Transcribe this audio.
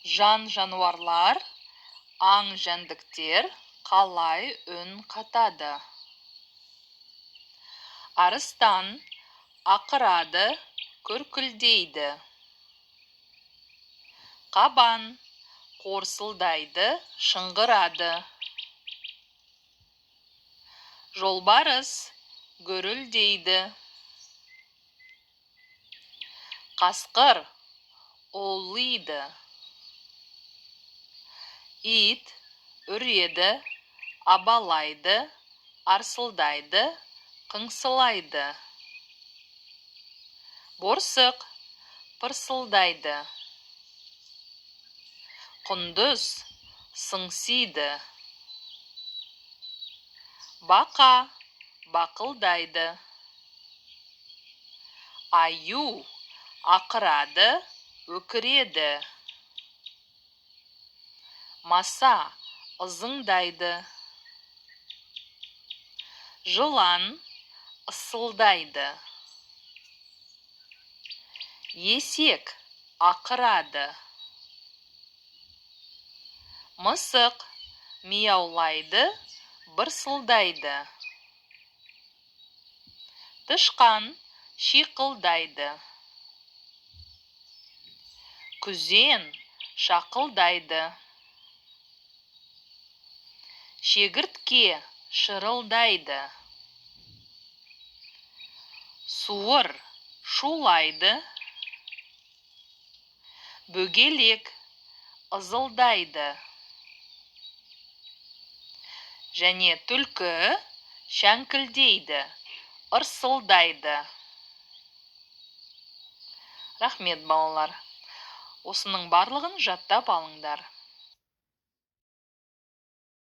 Жан-жануарлар, аң-жәндіктер қалай үн қатады? Арыстан ақырады, күркілдейді. Қабан қорсылдайды, шыңғырады. Жолбарыс гүрілдейді. Қасқыр олиды. Ит үреді, абалайды, арсылдайды, қыңсылайды. Борсық пырсылдайды. Құндыз сыңсиды. Бақа бақылдайды. Аю ақырады, өкіреді. Маса ызыңдайды. Жылан ысылдайды. Есек ақырады. Мысық мияулайды, бырсылдайды. Тышқан шиқылдайды. Күзен шақылдайды. Шегіртке шырылдайды. Суыр шулайды. Бөгелек ызылдайды. Және түлкі шәңкілдейді, ырсылдайды. Рахмет, балалар. Осының барлығын жаттап алыңдар.